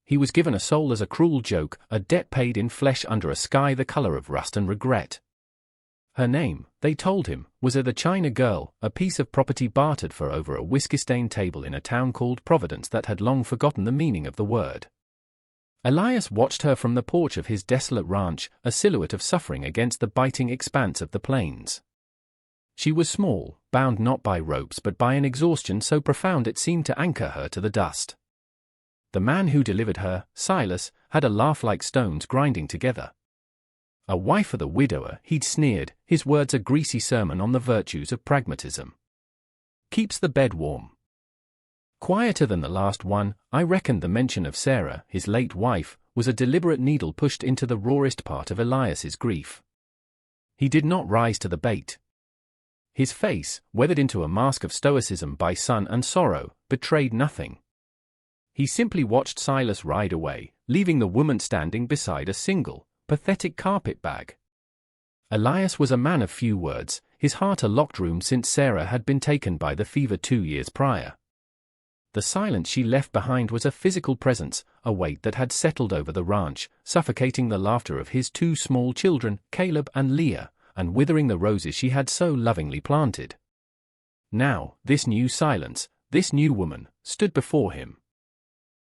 He was given a soul as a cruel joke, a debt paid in flesh under a sky the color of rust and regret. Her name, they told him, was the China girl, a piece of property bartered for over a whiskey-stained table in a town called Providence that had long forgotten the meaning of the word. Elias watched her from the porch of his desolate ranch, a silhouette of suffering against the biting expanse of the plains. She was small, bound not by ropes but by an exhaustion so profound it seemed to anchor her to the dust. The man who delivered her, Silas, had a laugh like stones grinding together. A wife of the widower, he'd sneered, his words a greasy sermon on the virtues of pragmatism. Keeps the bed warm. Quieter than the last one, I reckoned the mention of Sarah, his late wife, was a deliberate needle pushed into the rawest part of Elias's grief. He did not rise to the bait. His face, weathered into a mask of stoicism by sun and sorrow, betrayed nothing. He simply watched Silas ride away, leaving the woman standing beside a single, pathetic carpet-bag. Elias was a man of few words, his heart a locked room since Sarah had been taken by the fever 2 years prior. The silence she left behind was a physical presence, a weight that had settled over the ranch, suffocating the laughter of his 2 small children, Caleb and Leah, and withering the roses she had so lovingly planted. Now, this new silence, this new woman, stood before him.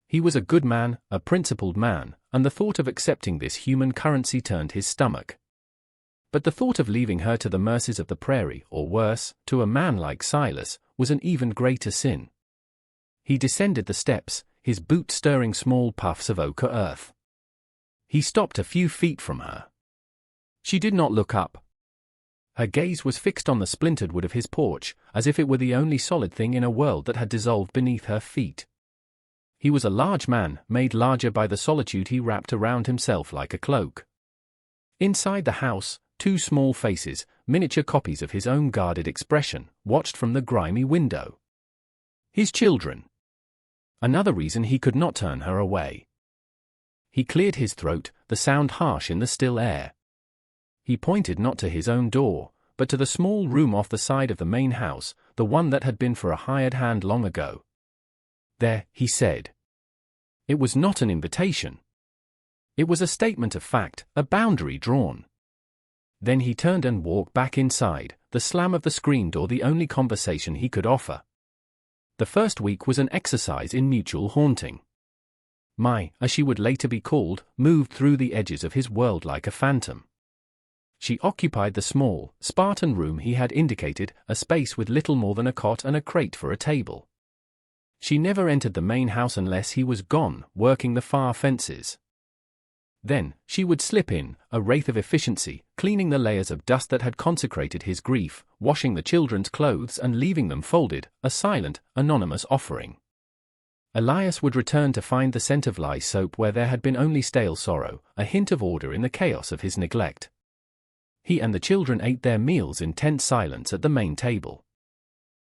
He was a good man, a principled man, and the thought of accepting this human currency turned his stomach. But the thought of leaving her to the mercies of the prairie, or worse, to a man like Silas, was an even greater sin. He descended the steps, his boot stirring small puffs of ochre earth. He stopped a few feet from her. She did not look up. Her gaze was fixed on the splintered wood of his porch, as if it were the only solid thing in a world that had dissolved beneath her feet. He was a large man, made larger by the solitude he wrapped around himself like a cloak. Inside the house, 2 small faces, miniature copies of his own guarded expression, watched from the grimy window. His children. Another reason he could not turn her away. He cleared his throat, the sound harsh in the still air. He pointed not to his own door, but to the small room off the side of the main house, the one that had been for a hired hand long ago. There, he said. It was not an invitation. It was a statement of fact, a boundary drawn. Then he turned and walked back inside, the slam of the screen door the only conversation he could offer. The first week was an exercise in mutual haunting. Mai, as she would later be called, moved through the edges of his world like a phantom. She occupied the small, Spartan room he had indicated, a space with little more than a cot and a crate for a table. She never entered the main house unless he was gone, working the far fences. Then, she would slip in, a wraith of efficiency, cleaning the layers of dust that had consecrated his grief, washing the children's clothes and leaving them folded, a silent, anonymous offering. Elias would return to find the scent of lye soap where there had been only stale sorrow, a hint of order in the chaos of his neglect. He and the children ate their meals in tense silence at the main table.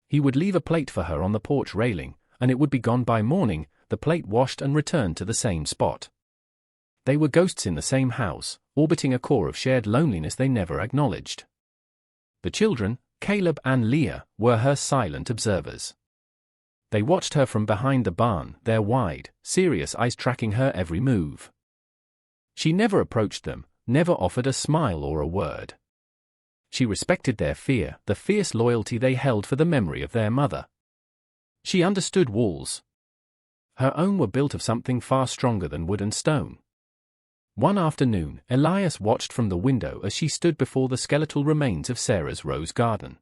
He would leave a plate for her on the porch railing, and it would be gone by morning, the plate washed and returned to the same spot. They were ghosts in the same house, orbiting a core of shared loneliness they never acknowledged. The children, Caleb and Leah, were her silent observers. They watched her from behind the barn, their wide, serious eyes tracking her every move. She never approached them, never offered a smile or a word. She respected their fear, the fierce loyalty they held for the memory of their mother. She understood walls. Her own were built of something far stronger than wood and stone. One afternoon, Elias watched from the window as she stood before the skeletal remains of Sarah's rose garden.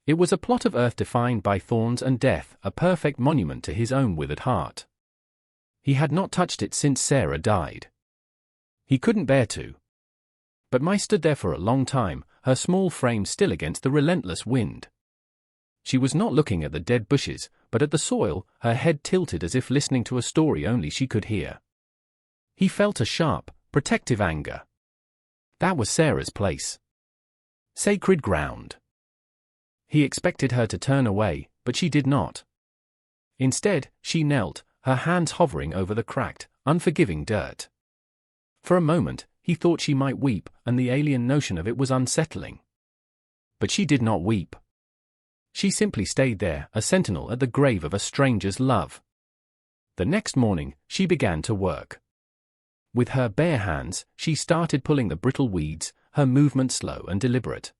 It was a plot of earth defined by thorns and death, a perfect monument to his own withered heart. He had not touched it since Sarah died. He couldn't bear to. But Mai stood there for a long time, her small frame still against the relentless wind. She was not looking at the dead bushes, but at the soil, her head tilted as if listening to a story only she could hear. He felt a sharp, protective anger. That was Sarah's place. Sacred ground. He expected her to turn away, but she did not. Instead, she knelt, her hands hovering over the cracked, unforgiving dirt. For a moment, he thought she might weep, and the alien notion of it was unsettling. But she did not weep. She simply stayed there, a sentinel at the grave of a stranger's love. The next morning, she began to work. With her bare hands, she started pulling the brittle weeds, her movement slow and deliberate.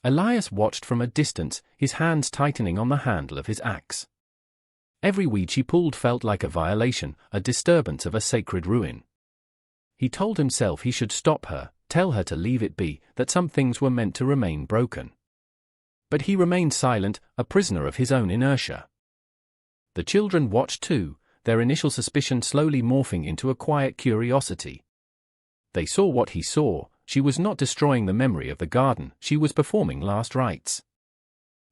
Elias watched from a distance, his hands tightening on the handle of his axe. Every weed she pulled felt like a violation, a disturbance of a sacred ruin. He told himself he should stop her, tell her to leave it be, that some things were meant to remain broken. But he remained silent, a prisoner of his own inertia. The children watched too, their initial suspicion slowly morphing into a quiet curiosity. They saw what he saw. She was not destroying the memory of the garden, she was performing last rites.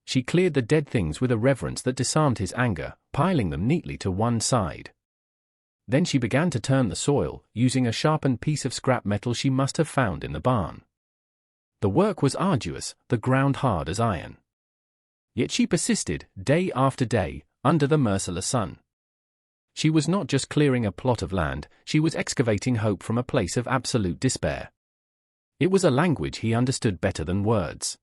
She cleared the dead things with a reverence that disarmed his anger, piling them neatly to one side. Then she began to turn the soil, using a sharpened piece of scrap metal she must have found in the barn. The work was arduous, the ground hard as iron. Yet she persisted, day after day, under the merciless sun. She was not just clearing a plot of land, she was excavating hope from a place of absolute despair. It was a language he understood better than words.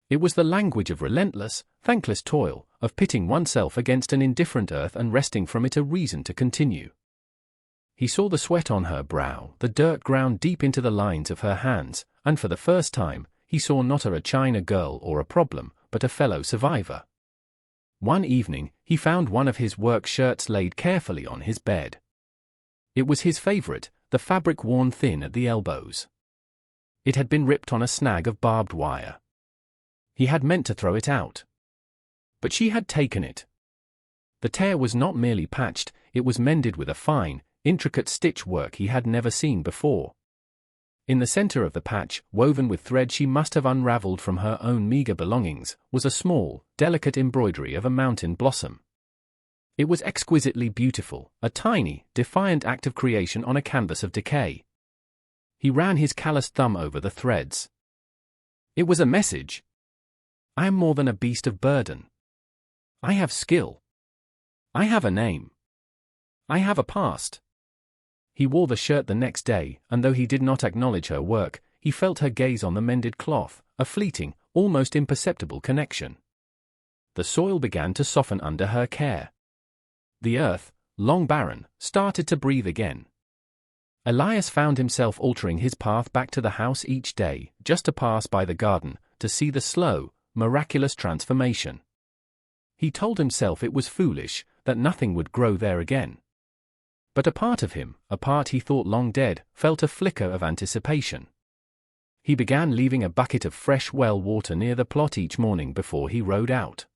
It was the language of relentless, thankless toil, of pitting oneself against an indifferent earth and wresting from it a reason to continue. He saw the sweat on her brow, the dirt ground deep into the lines of her hands, and for the first time, he saw not a China girl or a problem, but a fellow survivor. One evening, he found one of his work shirts laid carefully on his bed. It was his favorite, the fabric worn thin at the elbows. It had been ripped on a snag of barbed wire. He had meant to throw it out. But she had taken it. The tear was not merely patched, it was mended with a fine, intricate stitch work he had never seen before. In the center of the patch, woven with thread she must have unraveled from her own meager belongings, was a small, delicate embroidery of a mountain blossom. It was exquisitely beautiful, a tiny, defiant act of creation on a canvas of decay. He ran his calloused thumb over the threads. It was a message. I am more than a beast of burden. I have skill. I have a name. I have a past. He wore the shirt the next day, and though he did not acknowledge her work, he felt her gaze on the mended cloth, a fleeting, almost imperceptible connection. The soil began to soften under her care. The earth, long barren, started to breathe again. Elias found himself altering his path back to the house each day, just to pass by the garden, to see the slow, miraculous transformation. He told himself it was foolish, that nothing would grow there again. But a part of him, a part he thought long dead, felt a flicker of anticipation. He began leaving a bucket of fresh well water near the plot each morning before he rode out.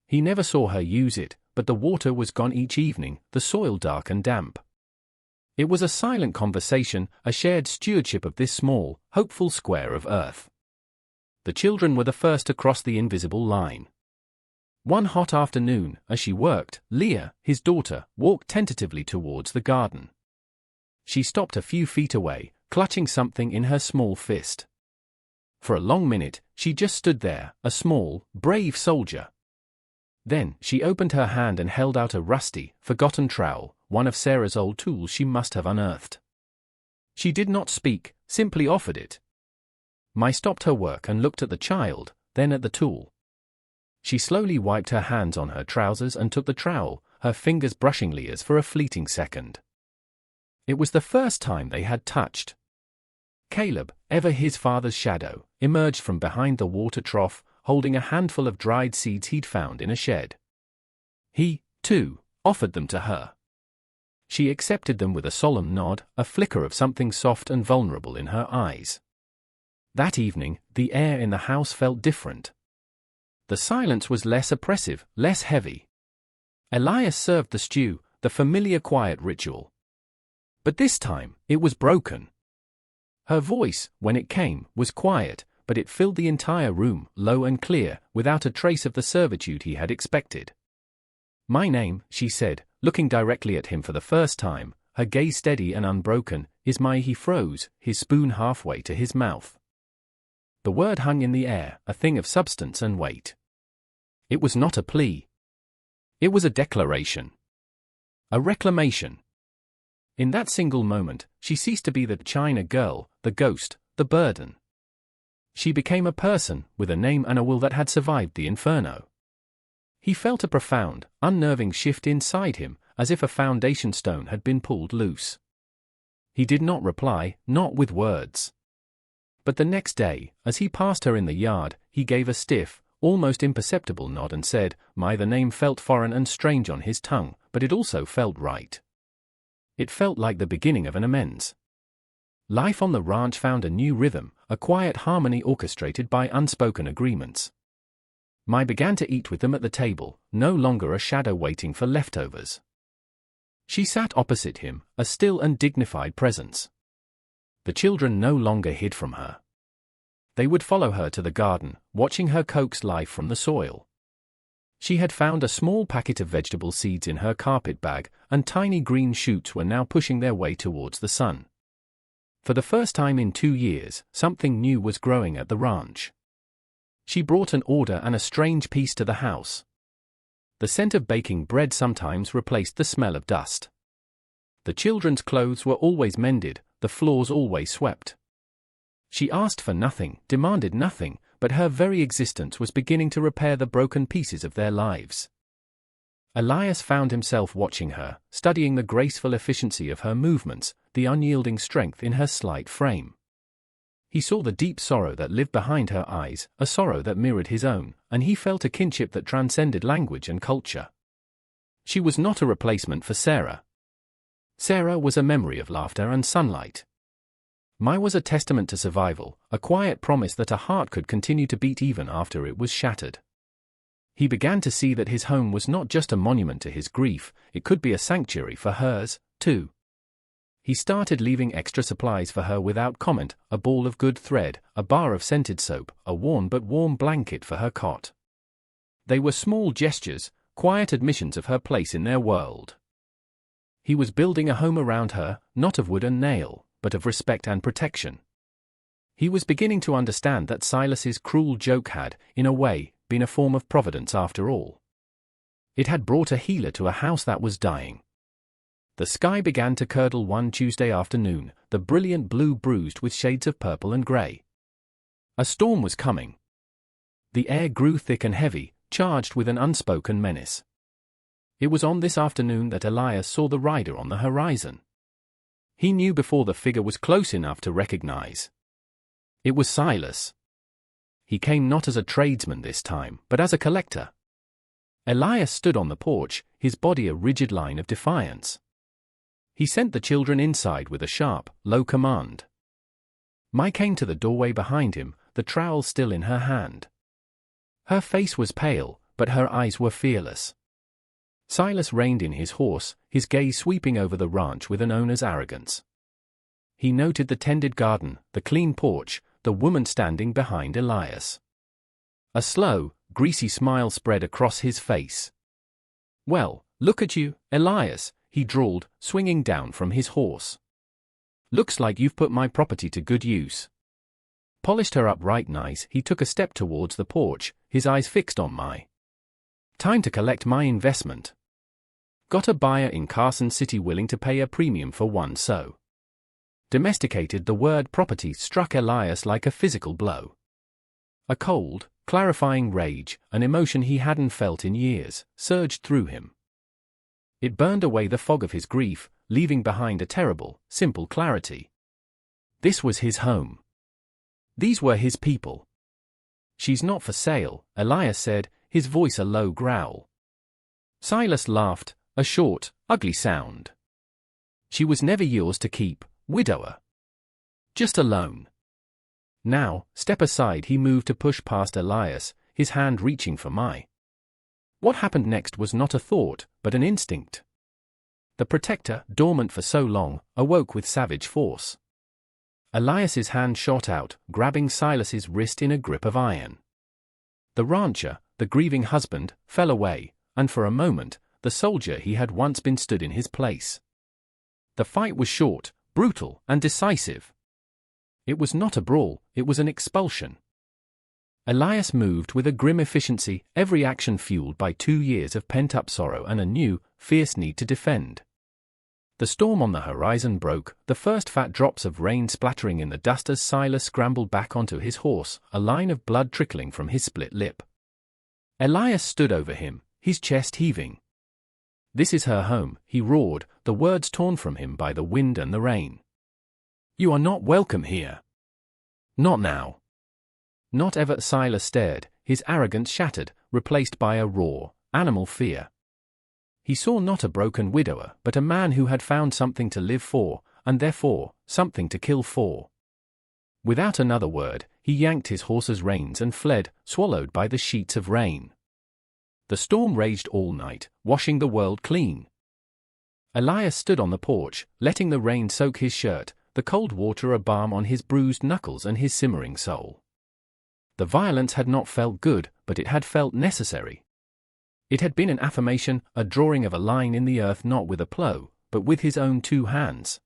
He never saw her use it, but the water was gone each evening, the soil dark and damp. It was a silent conversation, a shared stewardship of this small, hopeful square of earth. The children were the first to cross the invisible line. One hot afternoon, as she worked, Leah, his daughter, walked tentatively towards the garden. She stopped a few feet away, clutching something in her small fist. For a long minute, she just stood there, a small, brave soldier. Then, she opened her hand and held out a rusty, forgotten trowel, one of Sarah's old tools she must have unearthed. She did not speak, simply offered it. Mai stopped her work and looked at the child, then at the tool. She slowly wiped her hands on her trousers and took the trowel, her fingers brushing Leah's for a fleeting second. It was the first time they had touched. Caleb, ever his father's shadow, emerged from behind the water trough, holding a handful of dried seeds he'd found in a shed. He, too, offered them to her. She accepted them with a solemn nod, a flicker of something soft and vulnerable in her eyes. That evening, the air in the house felt different. The silence was less oppressive, less heavy. Elias served the stew, the familiar quiet ritual. But this time, it was broken. Her voice, when it came, was quiet, but it filled the entire room, low and clear, without a trace of the servitude he had expected. "My name," she said, looking directly at him for the first time, her gaze steady and unbroken, "is Mai." He froze, his spoon halfway to his mouth. The word hung in the air, a thing of substance and weight. It was not a plea. It was a declaration. A reclamation. In that single moment, she ceased to be the China girl, the ghost, the burden. She became a person, with a name and a will that had survived the inferno. He felt a profound, unnerving shift inside him, as if a foundation stone had been pulled loose. He did not reply, not with words. But the next day, as he passed her in the yard, he gave a stiff, almost imperceptible nod and said, the name felt foreign and strange on his tongue, but it also felt right. It felt like the beginning of an amends. Life on the ranch found a new rhythm, a quiet harmony orchestrated by unspoken agreements. Mai began to eat with them at the table, no longer a shadow waiting for leftovers. She sat opposite him, a still and dignified presence. The children no longer hid from her. They would follow her to the garden, watching her coax life from the soil. She had found a small packet of vegetable seeds in her carpet bag, and tiny green shoots were now pushing their way towards the sun. For the first time in 2 years, something new was growing at the ranch. She brought an order and a strange peace to the house. The scent of baking bread sometimes replaced the smell of dust. The children's clothes were always mended, the floors always swept. She asked for nothing, demanded nothing, but her very existence was beginning to repair the broken pieces of their lives. Elias found himself watching her, studying the graceful efficiency of her movements, the unyielding strength in her slight frame. He saw the deep sorrow that lived behind her eyes, a sorrow that mirrored his own, and he felt a kinship that transcended language and culture. She was not a replacement for Sarah. Sarah was a memory of laughter and sunlight. Mai was a testament to survival, a quiet promise that a heart could continue to beat even after it was shattered. He began to see that his home was not just a monument to his grief, it could be a sanctuary for hers, too. He started leaving extra supplies for her without comment, a ball of good thread, a bar of scented soap, a worn but warm blanket for her cot. They were small gestures, quiet admissions of her place in their world. He was building a home around her, not of wood and nail, but of respect and protection. He was beginning to understand that Silas's cruel joke had, in a way, been a form of providence after all. It had brought a healer to a house that was dying. The sky began to curdle one Tuesday afternoon, the brilliant blue bruised with shades of purple and grey. A storm was coming. The air grew thick and heavy, charged with an unspoken menace. It was on this afternoon that Elias saw the rider on the horizon. He knew before the figure was close enough to recognize. It was Silas. He came not as a tradesman this time, but as a collector. Elias stood on the porch, his body a rigid line of defiance. He sent the children inside with a sharp, low command. Mai came to the doorway behind him, the trowel still in her hand. Her face was pale, but her eyes were fearless. Silas reined in his horse, his gaze sweeping over the ranch with an owner's arrogance. He noted the tended garden, the clean porch, the woman standing behind Elias. A slow, greasy smile spread across his face. "Well, look at you, Elias," he drawled, swinging down from his horse. "Looks like you've put my property to good use." Polished her up right nice, he took a step towards the porch, his eyes fixed on Mai. "Time to collect my investment. Got a buyer in Carson City willing to pay a premium for one so." Domesticated, the word property struck Elias like a physical blow. A cold, clarifying rage, an emotion he hadn't felt in years, surged through him. It burned away the fog of his grief, leaving behind a terrible, simple clarity. This was his home. These were his people. "She's not for sale," Elias said, his voice a low growl. Silas laughed, a short, ugly sound. "She was never yours to keep, widower. Just a loan." Now, step aside, he moved to push past Elias, his hand reaching for Mai. What happened next was not a thought, but an instinct. The protector, dormant for so long, awoke with savage force. Elias's hand shot out, grabbing Silas's wrist in a grip of iron. The rancher, the grieving husband, fell away, and for a moment, the soldier he had once been stood in his place. The fight was short, brutal, and decisive. It was not a brawl, it was an expulsion. Elias moved with a grim efficiency, every action fueled by 2 years of pent-up sorrow and a new, fierce need to defend. The storm on the horizon broke, the first fat drops of rain splattering in the dust as Silas scrambled back onto his horse, a line of blood trickling from his split lip. Elias stood over him, his chest heaving. "This is her home," he roared, the words torn from him by the wind and the rain. "You are not welcome here. Not now. Not ever." Silas stared, his arrogance shattered, replaced by a raw, animal fear. He saw not a broken widower, but a man who had found something to live for, and therefore, something to kill for. Without another word, he yanked his horse's reins and fled, swallowed by the sheets of rain. The storm raged all night, washing the world clean. Elias stood on the porch, letting the rain soak his shirt, the cold water a balm on his bruised knuckles and his simmering soul. The violence had not felt good, but it had felt necessary. It had been an affirmation, a drawing of a line in the earth, not with a plough, but with his own 2 hands.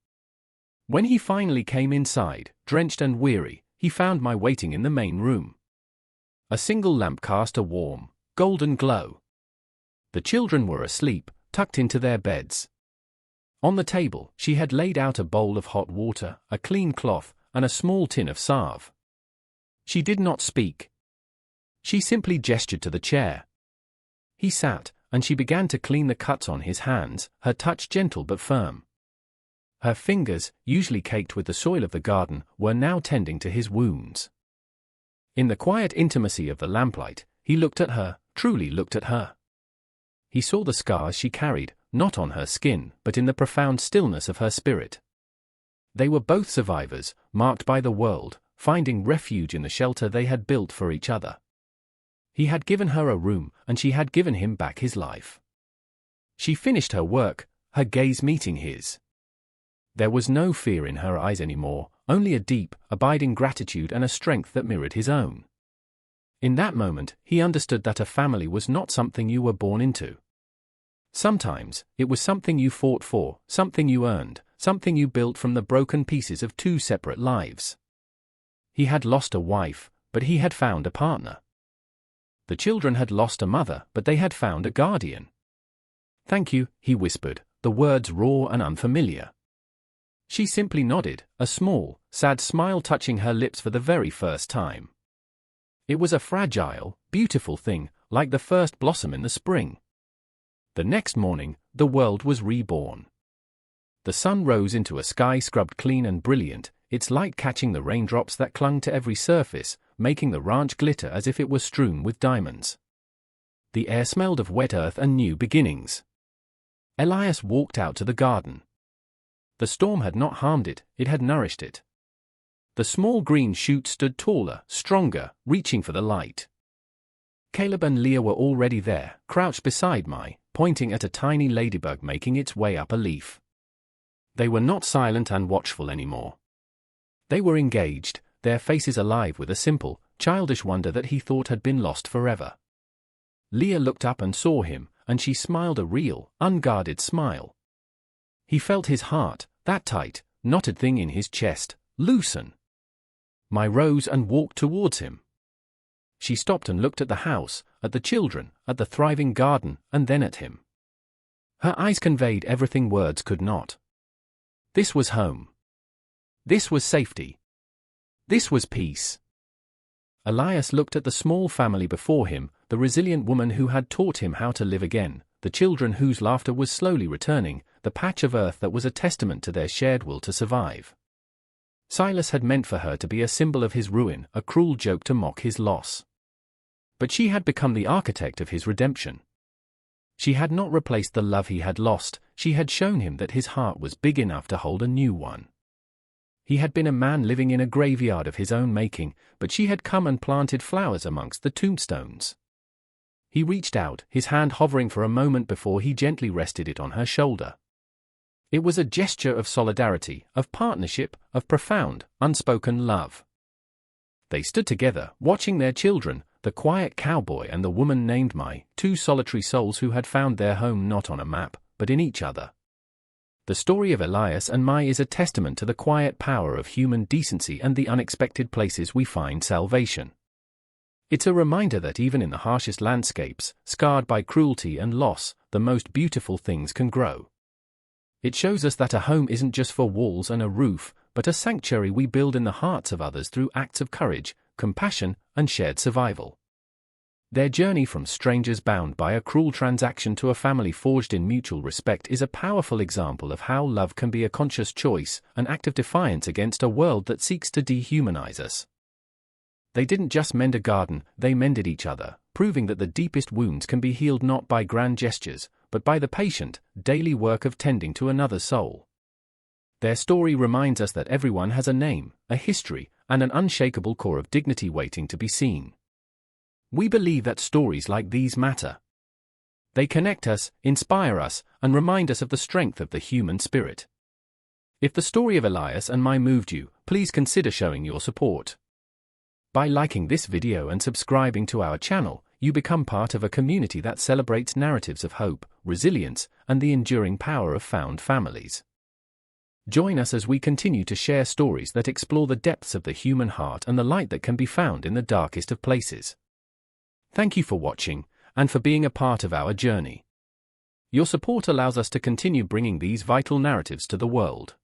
When he finally came inside, drenched and weary, he found my waiting in the main room. A single lamp cast a warm, golden glow. The children were asleep, tucked into their beds. On the table, she had laid out a bowl of hot water, a clean cloth, and a small tin of salve. She did not speak. She simply gestured to the chair. He sat, and she began to clean the cuts on his hands, her touch gentle but firm. Her fingers, usually caked with the soil of the garden, were now tending to his wounds. In the quiet intimacy of the lamplight, he looked at her, truly looked at her. He saw the scars she carried, not on her skin, but in the profound stillness of her spirit. They were both survivors, marked by the world, finding refuge in the shelter they had built for each other. He had given her a room, and she had given him back his life. She finished her work, her gaze meeting his. There was no fear in her eyes anymore, only a deep, abiding gratitude and a strength that mirrored his own. In that moment, he understood that a family was not something you were born into. Sometimes, it was something you fought for, something you earned, something you built from the broken pieces of 2 separate lives. He had lost a wife, but he had found a partner. The children had lost a mother, but they had found a guardian. "Thank you," he whispered, the words raw and unfamiliar. She simply nodded, a small, sad smile touching her lips for the very first time. It was a fragile, beautiful thing, like the first blossom in the spring. The next morning, the world was reborn. The sun rose into a sky scrubbed clean and brilliant, its light catching the raindrops that clung to every surface, making the ranch glitter as if it were strewn with diamonds. The air smelled of wet earth and new beginnings. Elias walked out to the garden. The storm had not harmed it, it had nourished it. The small green shoot stood taller, stronger, reaching for the light. Caleb and Leah were already there, crouched beside Mai, pointing at a tiny ladybug making its way up a leaf. They were not silent and watchful anymore. They were engaged, their faces alive with a simple, childish wonder that he thought had been lost forever. Leah looked up and saw him, and she smiled a real, unguarded smile. He felt his heart, that tight, knotted thing in his chest, loosen. Mai rose and walked towards him. She stopped and looked at the house, at the children, at the thriving garden, and then at him. Her eyes conveyed everything words could not. This was home. This was safety. This was peace. Elias looked at the small family before him, the resilient woman who had taught him how to live again, the children whose laughter was slowly returning, the patch of earth that was a testament to their shared will to survive. Silas had meant for her to be a symbol of his ruin, a cruel joke to mock his loss. But she had become the architect of his redemption. She had not replaced the love he had lost, she had shown him that his heart was big enough to hold a new one. He had been a man living in a graveyard of his own making, but she had come and planted flowers amongst the tombstones. He reached out, his hand hovering for a moment before he gently rested it on her shoulder. It was a gesture of solidarity, of partnership, of profound, unspoken love. They stood together, watching their children, the quiet cowboy and the woman named Mai, 2 solitary souls who had found their home not on a map, but in each other. The story of Elias and Mai is a testament to the quiet power of human decency and the unexpected places we find salvation. It's a reminder that even in the harshest landscapes, scarred by cruelty and loss, the most beautiful things can grow. It shows us that a home isn't just for walls and a roof, but a sanctuary we build in the hearts of others through acts of courage, compassion, and shared survival. Their journey from strangers bound by a cruel transaction to a family forged in mutual respect is a powerful example of how love can be a conscious choice, an act of defiance against a world that seeks to dehumanize us. They didn't just mend a garden, they mended each other, proving that the deepest wounds can be healed not by grand gestures, but by the patient, daily work of tending to another's soul. Their story reminds us that everyone has a name, a history, and an unshakable core of dignity waiting to be seen. We believe that stories like these matter. They connect us, inspire us, and remind us of the strength of the human spirit. If the story of Elias and Mai moved you, please consider showing your support. By liking this video and subscribing to our channel, you become part of a community that celebrates narratives of hope, resilience, and the enduring power of found families. Join us as we continue to share stories that explore the depths of the human heart and the light that can be found in the darkest of places. Thank you for watching, and for being a part of our journey. Your support allows us to continue bringing these vital narratives to the world.